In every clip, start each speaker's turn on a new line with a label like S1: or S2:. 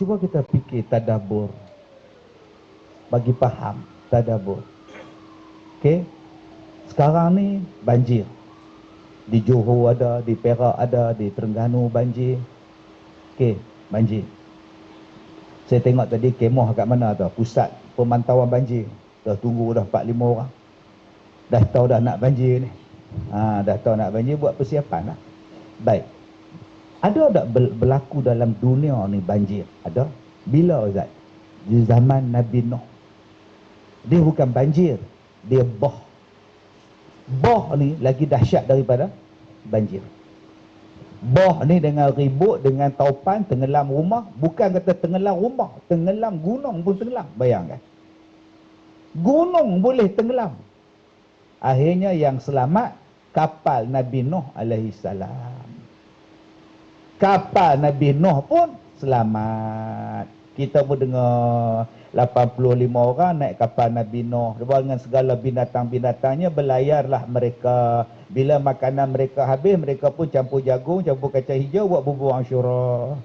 S1: Cuba kita fikir tadabbur, bagi faham tadabbur. Okey, sekarang ni banjir. Di Johor ada, di Perak ada, di Terengganu banjir. Okey, banjir. Saya tengok tadi kemah kat mana tu, pusat pemantauan banjir. Dah tunggu dah 4-5 orang. Dah tahu dah nak banjir ni. Dah tahu nak banjir, buat persiapan lah. Baik. Ada tak berlaku dalam dunia ni banjir? Ada. Bila Ustaz? Di zaman Nabi Nuh. Dia bukan banjir, dia bah. Bah ni lagi dahsyat daripada banjir. Bah ni dengan ribut, dengan taupan, tenggelam rumah. Bukan kata tenggelam rumah, tenggelam gunung pun tenggelam. Bayangkan. Gunung boleh tenggelam. Akhirnya yang selamat kapal Nabi Nuh alaihi salam. Kapal Nabi Nuh pun selamat. Kita pun dengar 85 orang naik kapal Nabi Nuh. Dengan segala binatang-binatangnya berlayarlah mereka. Bila makanan mereka habis, mereka pun campur jagung, campur kacang hijau, buat bubur Asyura.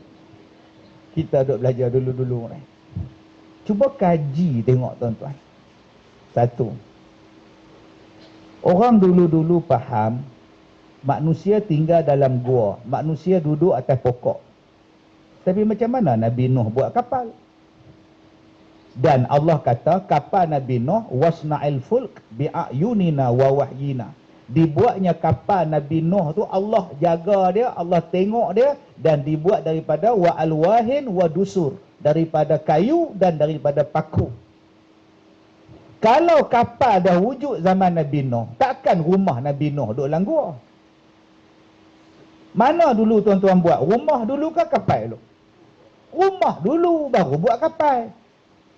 S1: Kita duduk belajar dulu-dulu ni. Cuba kaji tengok tuan-tuan. Satu. Orang dulu-dulu faham manusia tinggal dalam gua, manusia duduk atas pokok. Tapi macam mana Nabi Nuh buat kapal? Dan Allah kata kapal Nabi Nuh wasna'il fulk bi'ayunina wa wahyina. Dibuatnya kapal Nabi Nuh tu Allah jaga dia, Allah tengok dia, dan dibuat daripada wa alwahin wa dusur, daripada kayu dan daripada paku. Kalau kapal dah wujud zaman Nabi Nuh, takkan rumah Nabi Nuh duduk dalam gua. Mana dulu tuan-tuan buat? Rumah dulu ke kapal dulu? Rumah dulu baru buat kapal.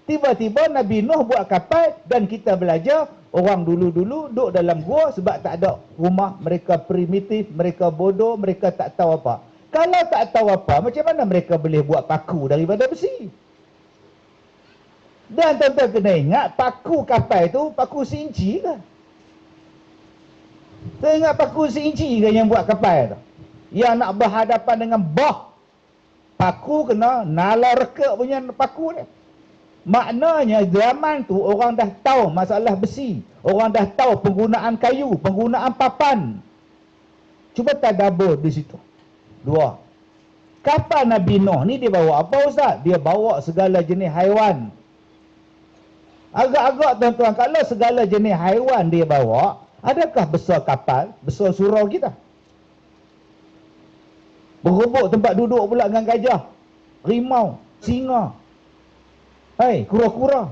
S1: Tiba-tiba Nabi Nuh buat kapal dan kita belajar orang dulu-dulu duduk dalam gua sebab tak ada rumah. Mereka primitif, mereka bodoh, mereka tak tahu apa. Kalau tak tahu apa, macam mana mereka boleh buat paku daripada besi? Dan tuan-tuan kena ingat, paku kapal itu paku seinci ke? Saya ingat paku seinci ke yang buat kapal tu? Yang nak berhadapan dengan bah. Paku kena nala reka punya paku ni. Maknanya zaman tu orang dah tahu masalah besi. Orang dah tahu penggunaan kayu, penggunaan papan. Cuba tadabbur di situ. Dua. Kapal Nabi Nuh ni dia bawa apa Ustaz? Dia bawa segala jenis haiwan. Agak-agak tuan-tuan, kalau segala jenis haiwan dia bawa, adakah besar kapal, besar surau kita? Berhubung tempat duduk pula dengan gajah, rimau, singa, kura-kura.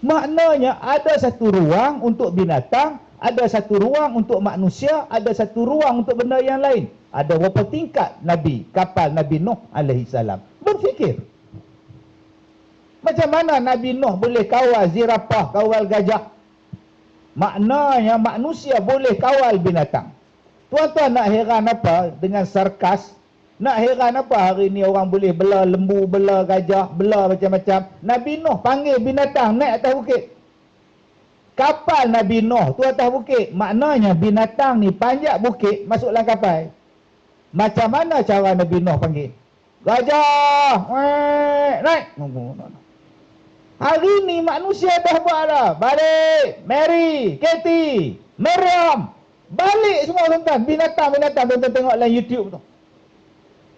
S1: Maknanya ada satu ruang untuk binatang, ada satu ruang untuk manusia, ada satu ruang untuk benda yang lain. Ada berapa tingkat Nabi, kapal Nabi Nuh alaihi salam. Berfikir. Macam mana Nabi Nuh boleh kawal zirafah, kawal gajah? Maknanya manusia boleh kawal binatang. Tuan-tuan nak heran apa dengan sarkas? Nak heran apa hari ni orang boleh bela lembu, bela gajah, bela macam-macam? Nabi Nuh panggil binatang naik atas bukit. Kapal Nabi Nuh tu atas bukit. Maknanya binatang ni panjat bukit masuk dalam kapal. Macam mana cara Nabi Nuh panggil? Gajah, naik. Hari ni manusia dah buat dah. Balik, Mary, Katie, Miriam. Balik semua tuan-tuan. Binatang-binatang tuan-tuan tengok dalam YouTube tu.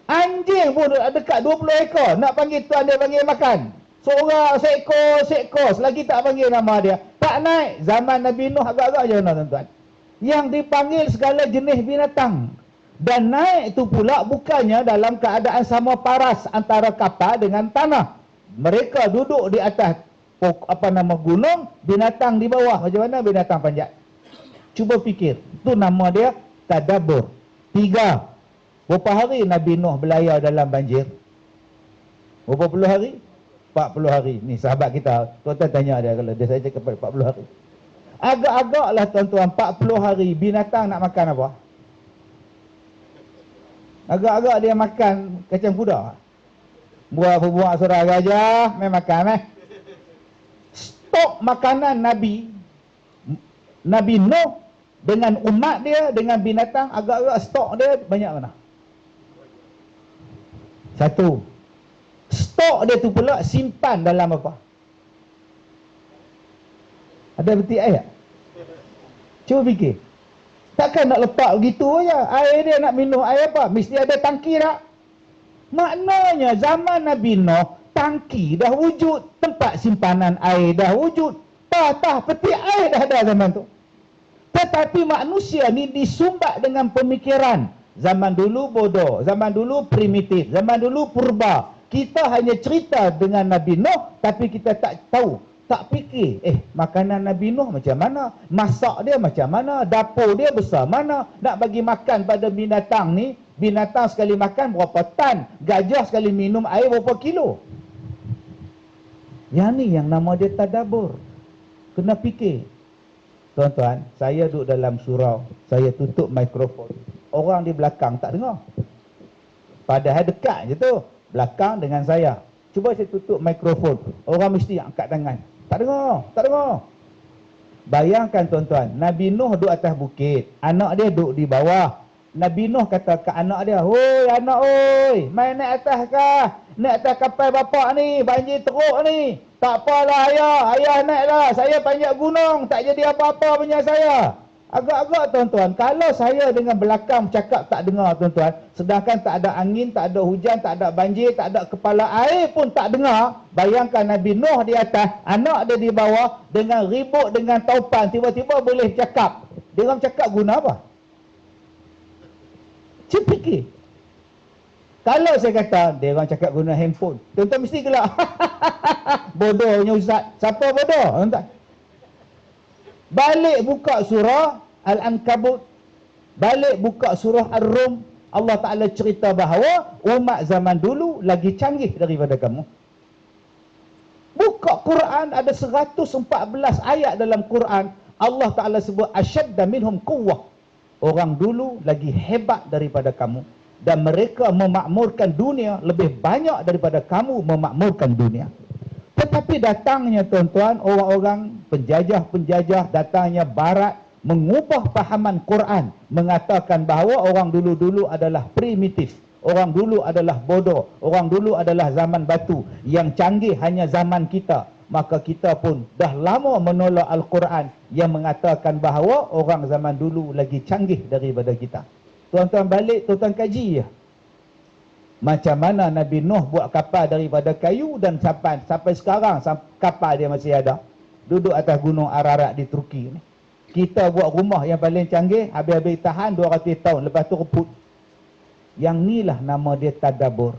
S1: Anjing pun dekat 20 ekor. Nak panggil tuan dia panggil makan. Seorang, seekor. Selagi tak panggil nama dia. Tak naik. Zaman Nabi Nuh agak-agak je tuan-tuan. Yang dipanggil segala jenis binatang. Dan naik tu pula bukannya dalam keadaan sama paras antara kapal dengan tanah. Mereka duduk di atas gunung, binatang di bawah. Macam mana binatang panjat? Cuba fikir. Itu nama dia tadabbur. 3. Berapa hari Nabi Nuh berlayar dalam banjir? Berapa puluh hari? 40 hari. Ni sahabat kita. Tuan-tuan tanya dia kalau dia saya cakap 40 hari. Agak-agaklah tuan-tuan 40 hari binatang nak makan apa? Agak-agak dia makan kacang kuda. Buat surah gajah, main makan Stok makanan Nabi Nuh dengan umat dia, dengan binatang, agak-agak stok dia banyak mana? 1. stok dia tu pula simpan dalam apa? Ada betul ayat? Cuba fikir. Takkan nak letak begitu aja. Air dia nak minum air apa? Mesti ada tangki tak? Maknanya zaman Nabi Nuh, tangki dah wujud, tempat simpanan air dah wujud, peti air dah ada zaman tu. Tetapi manusia ni disumbat dengan pemikiran. Zaman dulu bodoh, zaman dulu primitif, zaman dulu purba. Kita hanya cerita dengan Nabi Nuh, tapi kita tak tahu, tak fikir, makanan Nabi Nuh macam mana, masak dia macam mana, dapur dia besar mana, nak bagi makan pada binatang ni, binatang sekali makan berapa tan, gajah sekali minum air berapa kilo. Yang ni yang nama dia tadabbur. Kena fikir. Tuan-tuan, saya duduk dalam surau, saya tutup mikrofon, orang di belakang tak dengar. Padahal dekat je tu, belakang dengan saya. Cuba saya tutup mikrofon, orang mesti angkat tangan. Tak dengar, tak dengar. Bayangkan tuan-tuan, Nabi Nuh duduk atas bukit, anak dia duduk di bawah. Nabi Nuh kata ke anak dia, "Hoi anak oi, main naik atas kah? Naik atas kapal bapak ni, banjir teruk ni. Tak apalah ayah naiklah, saya panjat gunung, tak jadi apa-apa punya saya." Agak-agak tuan-tuan, kalau saya dengan belakang cakap tak dengar tuan-tuan, sedangkan tak ada angin, tak ada hujan, tak ada banjir, tak ada kepala air pun tak dengar. Bayangkan Nabi Nuh di atas, anak dia di bawah, dengan ribut, dengan taupan, tiba-tiba boleh cakap. Dia orang cakap guna apa? Cuba fikir. Kalau saya kata, dia orang cakap guna handphone, tuan-tuan mesti gelak. Bodohnya Ustaz. Siapa bodoh? Tuan-tuan. Balik buka surah Al-Ankabut, balik buka surah Ar-Rum, Allah Ta'ala cerita bahawa umat zaman dulu lagi canggih daripada kamu. Buka Quran, ada 114 ayat dalam Quran, Allah Ta'ala sebut asyadda minhum quwwah. Orang dulu lagi hebat daripada kamu, dan mereka memakmurkan dunia lebih banyak daripada kamu memakmurkan dunia. Tetapi datangnya tuan-tuan, orang-orang penjajah-penjajah, datangnya barat, mengubah fahaman Quran, mengatakan bahawa orang dulu-dulu adalah primitif, orang dulu adalah bodoh, orang dulu adalah zaman batu, yang canggih hanya zaman kita. Maka kita pun dah lama menolak Al-Quran yang mengatakan bahawa orang zaman dulu lagi canggih daripada kita. Tuan-tuan balik, tuan-tuan kaji ya. Macam mana Nabi Nuh buat kapal daripada kayu, dan sampai sekarang kapal dia masih ada. Duduk atas gunung Ararat di Turki ni. Kita buat rumah yang paling canggih, habis-habis tahan 200 tahun, lepas tu reput. Yang ni lah nama dia tadabbur.